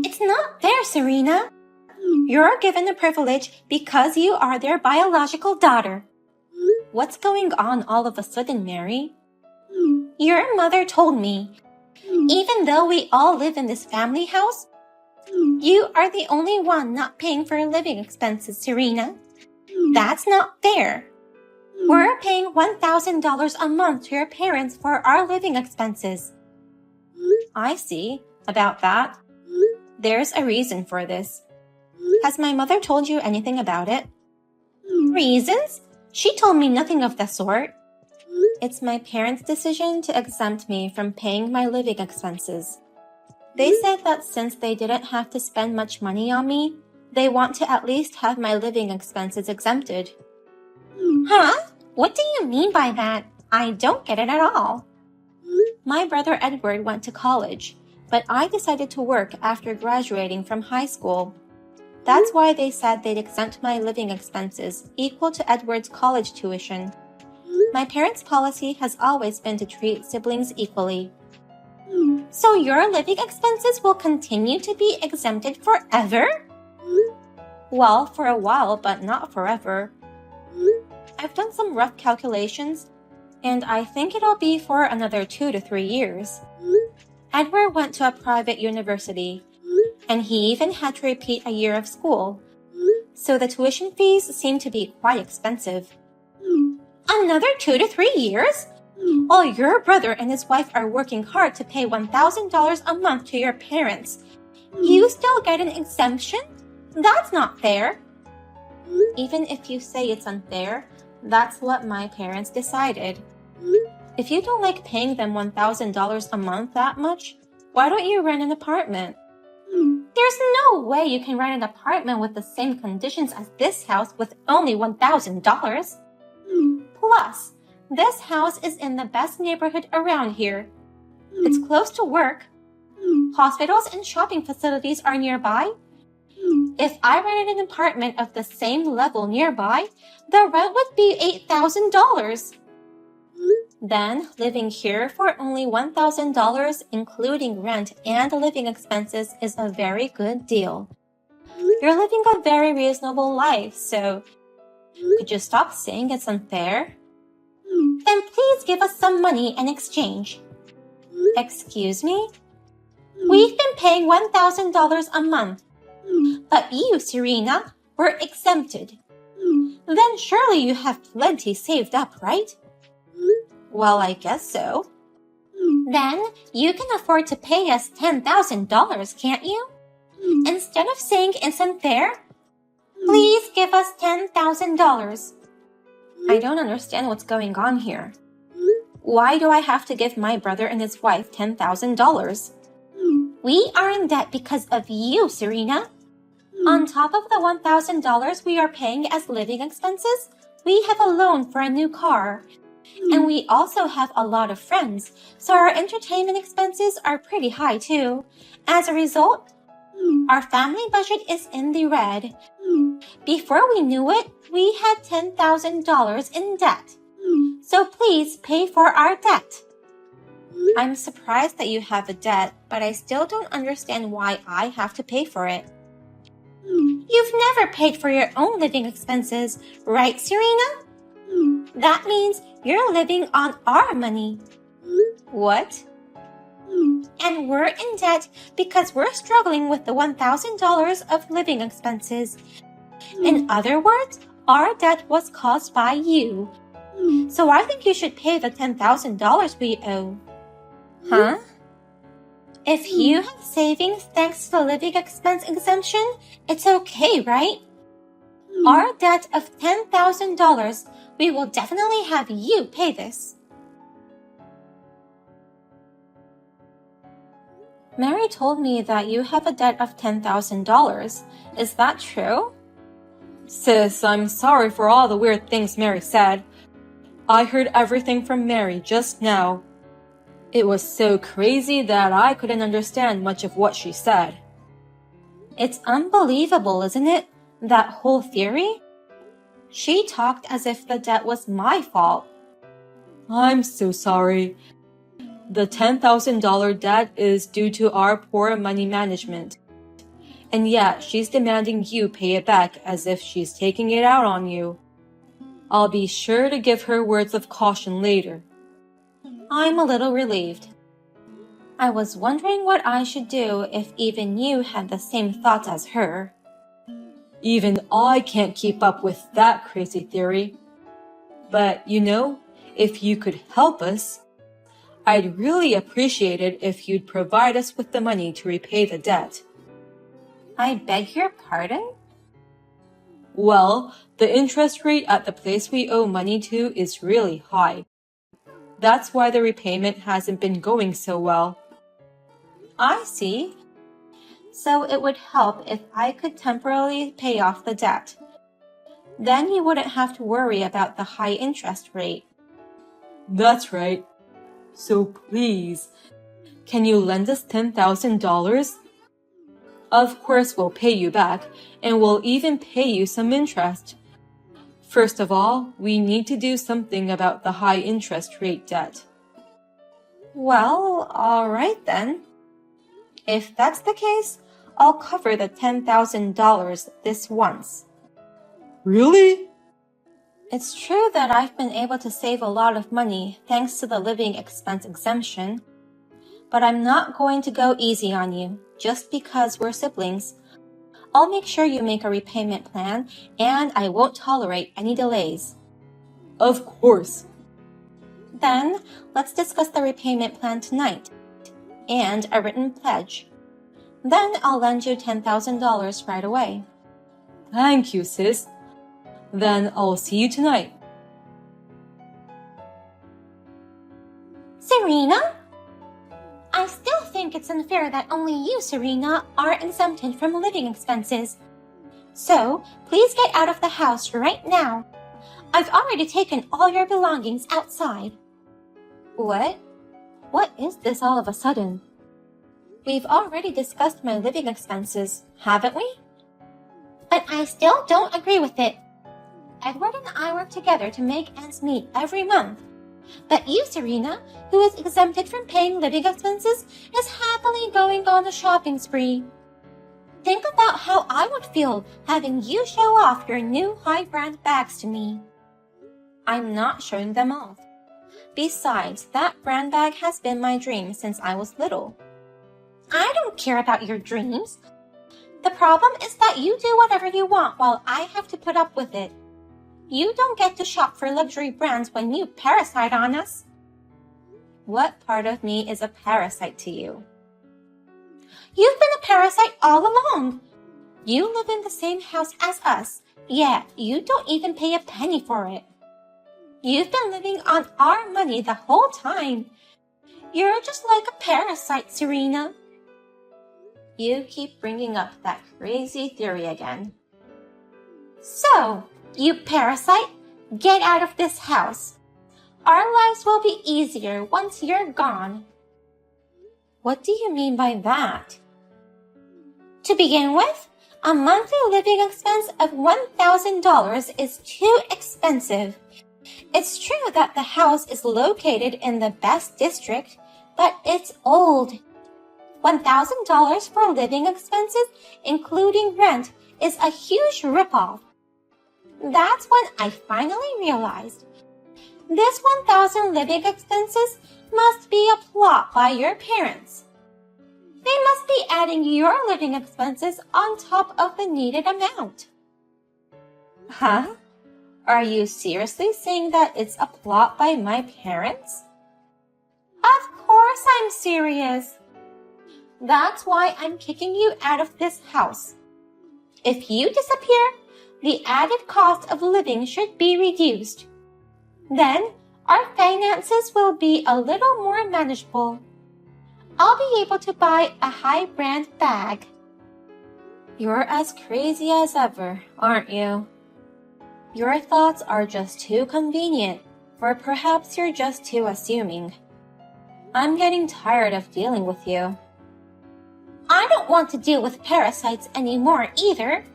It's not fair, Serena. You're given the privilege because you are their biological daughter. What's going on all of a sudden, Mary? Your mother told me, even though we all live in this family house, you are the only one not paying for living expenses, Serena. That's not fair. We're paying $1,000 a month to your parents for our living expenses. I see. About that. There's a reason for this. Has my mother told you anything about it? Reasons? She told me nothing of the sort. It's my parents' decision to exempt me from paying my living expenses. They said that since they didn't have to spend much money on me, they want to at least have my living expenses exempted. Huh? What do you mean by that? I don't get it at all. My brother Edward went to college, but I decided to work after graduating from high school. That's why they said they'd exempt my living expenses equal to Edward's college tuition. My parents' policy has always been to treat siblings equally. So your living expenses will continue to be exempted forever? Well, for a while, but not forever. I've done some rough calculations, and I think it'll be for another 2 to 3 years. Edward went to a private university, and he even had to repeat a year of school. So the tuition fees seem to be quite expensive. Another 2 to 3 years? While your brother and his wife are working hard to pay $1,000 a month to your parents, you still get an exemption? That's not fair. Even if you say it's unfair, that's what my parents decided. If you don't like paying them $1,000 a month that much, why don't you rent an apartment? There's no way you can rent an apartment with the same conditions as this house with only $1,000. Plus, this house is in the best neighborhood around here. It's close to work. Hospitals and shopping facilities are nearby. If I rented an apartment of the same level nearby, the rent would be $8,000. Then, living here for only $1,000, including rent and living expenses, is a very good deal. You're living a very reasonable life, so could you stop saying it's unfair? Then please give us some money in exchange. Excuse me? We've been paying $1,000 a month. But you, Serena, were exempted. Then surely you have plenty saved up, right? Well, I guess so. Then you can afford to pay us $10,000, can't you? Instead of saying it's unfair, please give us $10,000. I don't understand what's going on here. Why do I have to give my brother and his wife $10,000? We are in debt because of you, Serena. On top of the $1,000 we are paying as living expenses, we have a loan for a new car. And we also have a lot of friends, so our entertainment expenses are pretty high too. As a result, our family budget is in the red. Before we knew it, we had $10,000 in debt. So please pay for our debt. I'm surprised that you have a debt, but I still don't understand why I have to pay for it. You've never paid for your own living expenses, right, Serena? That means you're living on our money. What? And we're in debt because we're struggling with the $1,000 of living expenses. In other words, our debt was caused by you. So I think you should pay the $10,000 we owe. Huh? If you have savings thanks to the living expense exemption, it's okay, right? Our debt of $10,000, we will definitely have you pay this. Mary told me that you have a debt of $10,000. Is that true? Sis, I'm sorry for all the weird things Mary said. I heard everything from Mary just now. It was so crazy that I couldn't understand much of what she said. It's unbelievable, isn't it? That whole theory? She talked as if the debt was my fault. I'm so sorry. The $10,000 debt is due to our poor money management. And yet she's demanding you pay it back as if she's taking it out on you. I'll be sure to give her words of caution later. I'm a little relieved. I was wondering what I should do if even you had the same thoughts as her. Even I can't keep up with that crazy theory. But if you could help us, I'd really appreciate it if you'd provide us with the money to repay the debt. I beg your pardon? Well, the interest rate at the place we owe money to is really high. That's why the repayment hasn't been going so well. I see. So it would help if I could temporarily pay off the debt. Then you wouldn't have to worry about the high interest rate. That's right. So please, can you lend us $10,000? Of course we'll pay you back, and we'll even pay you some interest. First of all, we need to do something about the high interest rate debt. Well, all right then. If that's the case, I'll cover the $10,000 this once. Really? It's true that I've been able to save a lot of money thanks to the living expense exemption. But I'm not going to go easy on you just because we're siblings. I'll make sure you make a repayment plan, and I won't tolerate any delays. Of course. Then, let's discuss the repayment plan tonight, and a written pledge. Then I'll lend you $10,000 right away. Thank you, sis. Then I'll see you tonight. Serena? I still think it's unfair that only you, Serena, are exempted from living expenses. So, please get out of the house right now. I've already taken all your belongings outside. What? What is this all of a sudden? We've already discussed my living expenses, haven't we? But I still don't agree with it. Edward and I work together to make ends meet every month. But you, Serena, who is exempted from paying living expenses, is happily going on a shopping spree. Think about how I would feel having you show off your new high-brand bags to me. I'm not showing them off. Besides, that brand bag has been my dream since I was little. I don't care about your dreams. The problem is that you do whatever you want while I have to put up with it. You don't get to shop for luxury brands when you parasite on us. What part of me is a parasite to you? You've been a parasite all along. You live in the same house as us, yet you don't even pay a penny for it. You've been living on our money the whole time. You're just like a parasite, Serena. You keep bringing up that crazy theory again. So, you parasite, get out of this house. Our lives will be easier once you're gone. What do you mean by that? To begin with, a monthly living expense of $1,000 is too expensive. It's true that the house is located in the best district, but it's old. $1,000 for living expenses, including rent, is a huge ripoff. That's when I finally realized this 1,000 living expenses must be a plot by your parents. They must be adding your living expenses on top of the needed amount. Huh? Are you seriously saying that it's a plot by my parents? Of course I'm serious. That's why I'm kicking you out of this house. If you disappear, the added cost of living should be reduced. Then, our finances will be a little more manageable. I'll be able to buy a high-brand bag. You're as crazy as ever, aren't you? Your thoughts are just too convenient, or perhaps you're just too assuming. I'm getting tired of dealing with you. I don't want to deal with parasites anymore either.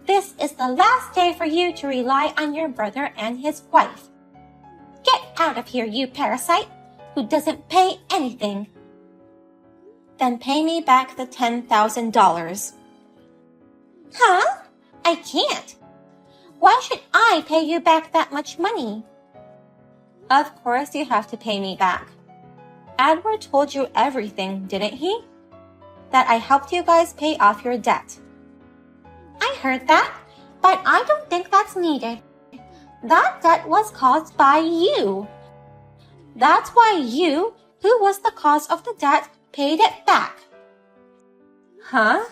This is the last day for you to rely on your brother and his wife. Get out of here, you parasite, who doesn't pay anything. Then pay me back the $10,000. Huh? I can't. Why should I pay you back that much money? Of course you have to pay me back. Edward told you everything, didn't he? That I helped you guys pay off your debt. I heard that, but I don't think that's needed. That debt was caused by you. That's why you, who was the cause of the debt, paid it back. Huh?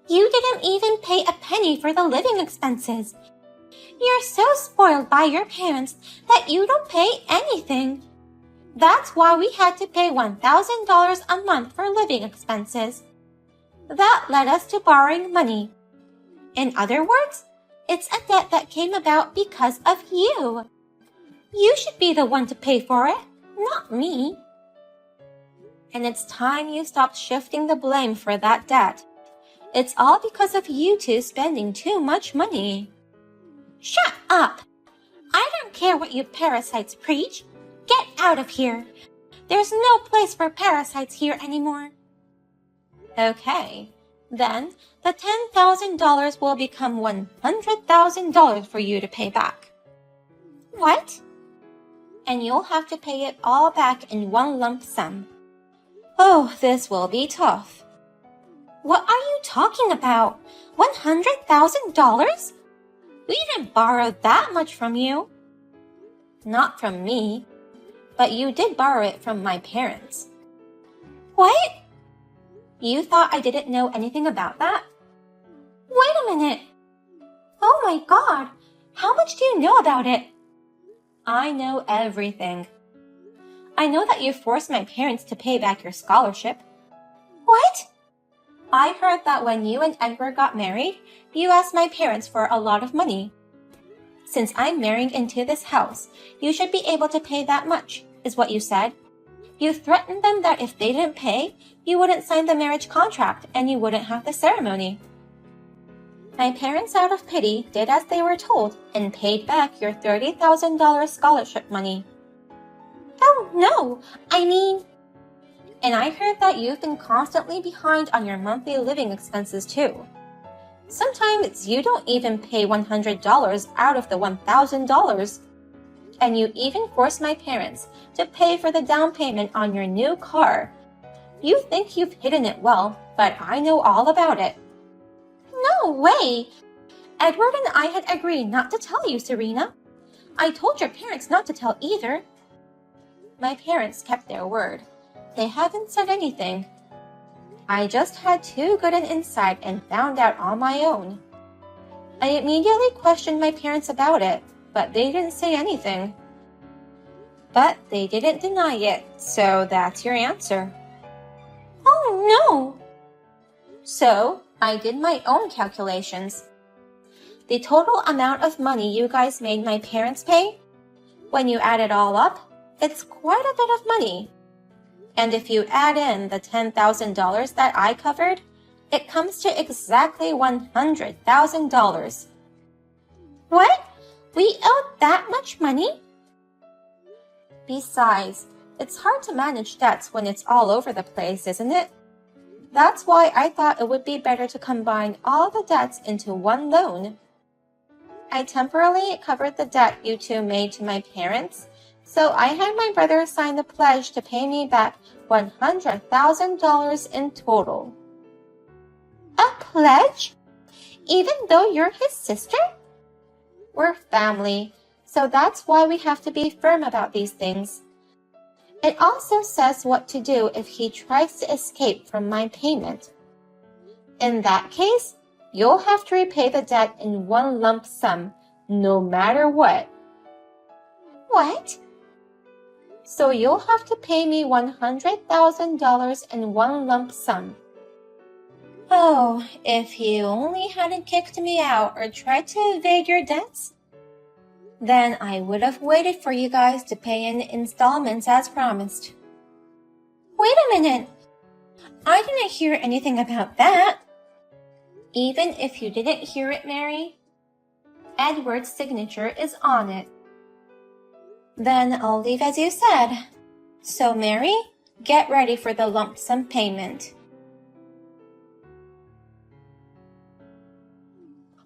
You didn't even pay a penny for the living expenses. You're so spoiled by your parents that you don't pay anything. That's why we had to pay $1,000 a month for living expenses. That led us to borrowing money. In other words, it's a debt that came about because of you. You should be the one to pay for it, not me. And it's time you stopped shifting the blame for that debt. It's all because of you two spending too much money. Shut up! I don't care what you parasites preach. Get out of here. There's no place for parasites here anymore. Okay, then the $10,000 will become $100,000 for you to pay back. What? And you'll have to pay it all back in one lump sum. Oh, this will be tough. What are you talking about? $100,000? We didn't borrow that much from you. Not from me, but you did borrow it from my parents. What? You thought I didn't know anything about that? Wait a minute. Oh my God, how much do you know about it? I know everything. I know that you forced my parents to pay back your scholarship. What? I heard that when you and Edward got married, you asked my parents for a lot of money. Since I'm marrying into this house, you should be able to pay that much, is what you said. You threatened them that if they didn't pay, you wouldn't sign the marriage contract and you wouldn't have the ceremony. My parents, out of pity, did as they were told and paid back your $30,000 scholarship money. Oh no, I mean... And I heard that you've been constantly behind on your monthly living expenses too. Sometimes you don't even pay $100 out of the $1,000. And you even force my parents to pay for the down payment on your new car. You think you've hidden it well, but I know all about it. No way! Edward and I had agreed not to tell you, Serena. I told your parents not to tell either. My parents kept their word. They haven't said anything. I just had too good an insight and found out on my own. I immediately questioned my parents about it, but they didn't say anything. But they didn't deny it, so that's your answer. Oh no! So, I did my own calculations. The total amount of money you guys made my parents pay, when you add it all up, it's quite a bit of money. And if you add in the $10,000 that I covered, it comes to exactly $100,000. What? We owed that much money? Besides, it's hard to manage debts when it's all over the place, isn't it? That's why I thought it would be better to combine all the debts into one loan. I temporarily covered the debt you two made to my parents, so I had my brother sign the pledge to pay me back $100,000 in total. A pledge? Even though you're his sister? We're family, so that's why we have to be firm about these things. It also says what to do if he tries to escape from my payment. In that case, you'll have to repay the debt in one lump sum, no matter what. What? So you'll have to pay me $100,000 in one lump sum. Oh, if you only hadn't kicked me out or tried to evade your debts, then I would have waited for you guys to pay in installments as promised. Wait a minute! I didn't hear anything about that. Even if you didn't hear it, Mary, Edward's signature is on it. Then I'll leave as you said. So, Mary, get ready for the lump sum payment.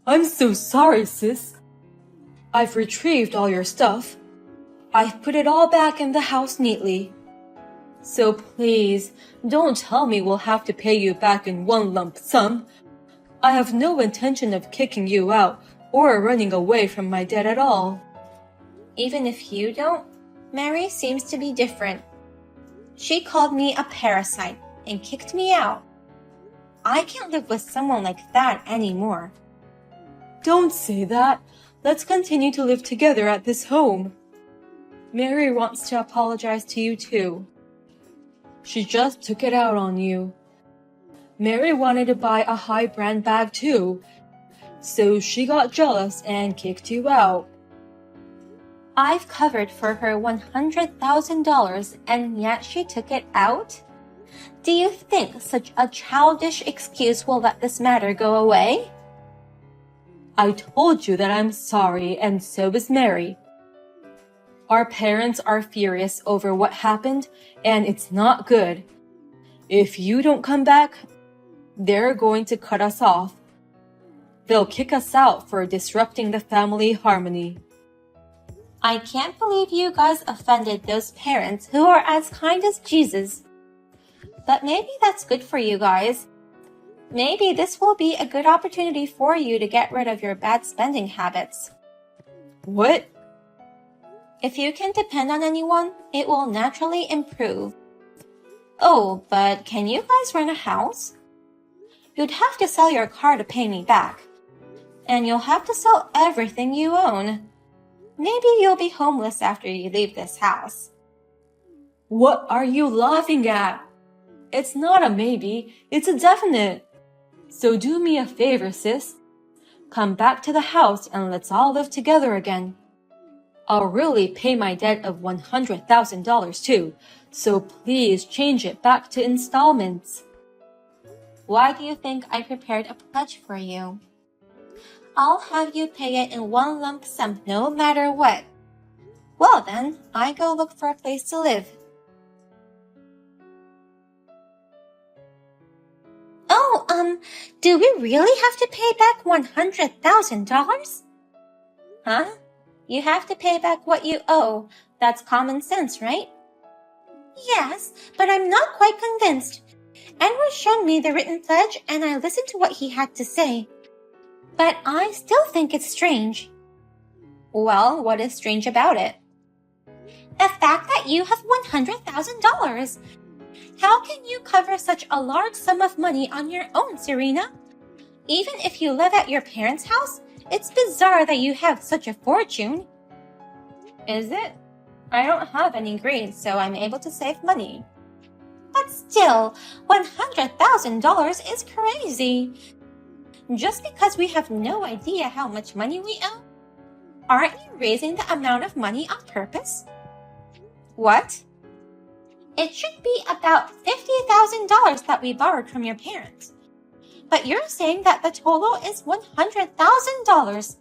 I'm so sorry, sis. I've retrieved all your stuff. I've put it all back in the house neatly. So please, don't tell me we'll have to pay you back in one lump sum. I have no intention of kicking you out or running away from my debt at all. Even if you don't, Mary seems to be different. She called me a parasite and kicked me out. I can't live with someone like that anymore. Don't say that. Let's continue to live together at this home. Mary wants to apologize to you too. She just took it out on you. Mary wanted to buy a high brand bag too, so she got jealous and kicked you out. I've covered for her $100,000 and yet she took it out? Do you think such a childish excuse will let this matter go away? I told you that I'm sorry, and so is Mary. Our parents are furious over what happened, and it's not good. If you don't come back, they're going to cut us off. They'll kick us out for disrupting the family harmony. I can't believe you guys offended those parents who are as kind as Jesus. But maybe that's good for you guys. Maybe this will be a good opportunity for you to get rid of your bad spending habits. What? If you can depend on anyone, it will naturally improve. Oh, but can you guys rent a house? You'd have to sell your car to pay me back. And you'll have to sell everything you own. Maybe you'll be homeless after you leave this house. What are you laughing at? It's not a maybe, it's a definite. So do me a favor, sis. Come back to the house and let's all live together again. I'll really pay my debt of $100,000 too, so please change it back to installments. Why do you think I prepared a pledge for you? I'll have you pay it in one lump sum no matter what. Well then, I go look for a place to live. Do we really have to pay back $100,000? Huh? You have to pay back what you owe. That's common sense, right? Yes, but I'm not quite convinced. Edward showed me the written pledge and I listened to what he had to say. But I still think it's strange. Well, what is strange about it? The fact that you have $100,000. How can you cover such a large sum of money on your own, Serena? Even if you live at your parents' house, it's bizarre that you have such a fortune. Is it? I don't have any grades, so I'm able to save money. But still, $100,000 is crazy. Just because we have no idea how much money we owe? Aren't you raising the amount of money on purpose? What? It should be about $50,000 that we borrowed from your parents. But you're saying that the total is $100,000.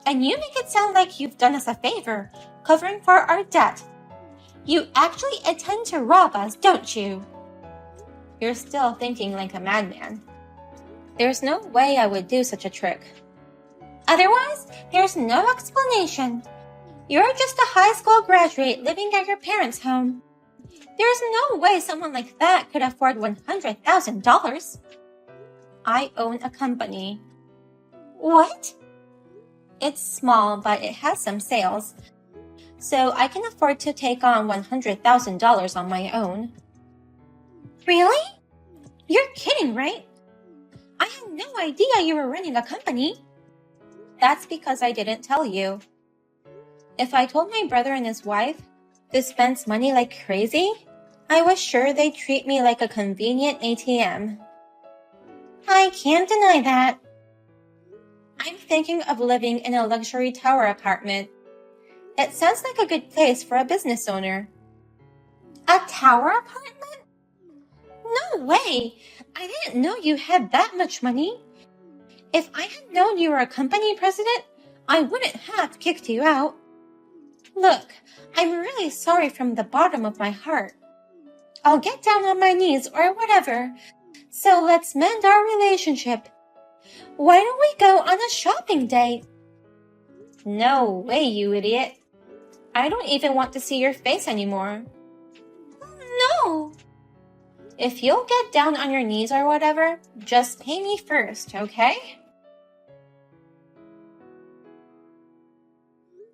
And you make it sound like you've done us a favor, covering for our debt. You actually intend to rob us, don't you? You're still thinking like a madman. There's no way I would do such a trick. Otherwise, there's no explanation. You're just a high school graduate living at your parents' home. There's no way someone like that could afford $100,000. I own a company. What? It's small, but it has some sales. So I can afford to take on $100,000 on my own. Really? You're kidding, right? I had no idea you were running a company. That's because I didn't tell you. If I told my brother and his wife, who spends money like crazy, I was sure they'd treat me like a convenient ATM. I can't deny that. I'm thinking of living in a luxury tower apartment. It sounds like a good place for a business owner. A tower apartment? No way! I didn't know you had that much money. If I had known you were a company president, I wouldn't have kicked you out. Look, I'm really sorry from the bottom of my heart. I'll get down on my knees or whatever. So let's mend our relationship. Why don't we go on a shopping date? No way, you idiot. I don't even want to see your face anymore. No. If you'll get down on your knees or whatever, just pay me first, okay?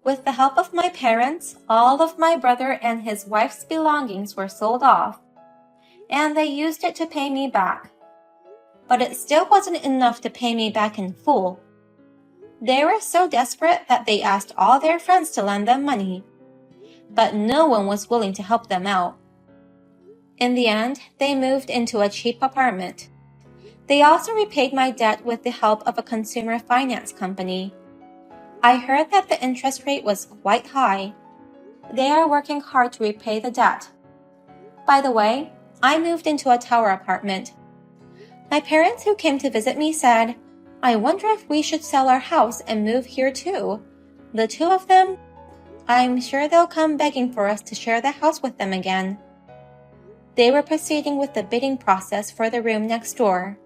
With the help of my parents, all of my brother and his wife's belongings were sold off, and they used it to pay me back. But it still wasn't enough to pay me back in full. They were so desperate that they asked all their friends to lend them money, but no one was willing to help them out. In the end, they moved into a cheap apartment. They also repaid my debt with the help of a consumer finance company. I heard that the interest rate was quite high. They are working hard to repay the debt. By the way, I moved into a tower apartment. My parents who came to visit me said, "I wonder if we should sell our house and move here too." The two of them, I'm sure they'll come begging for us to share the house with them again. They were proceeding with the bidding process for the room next door.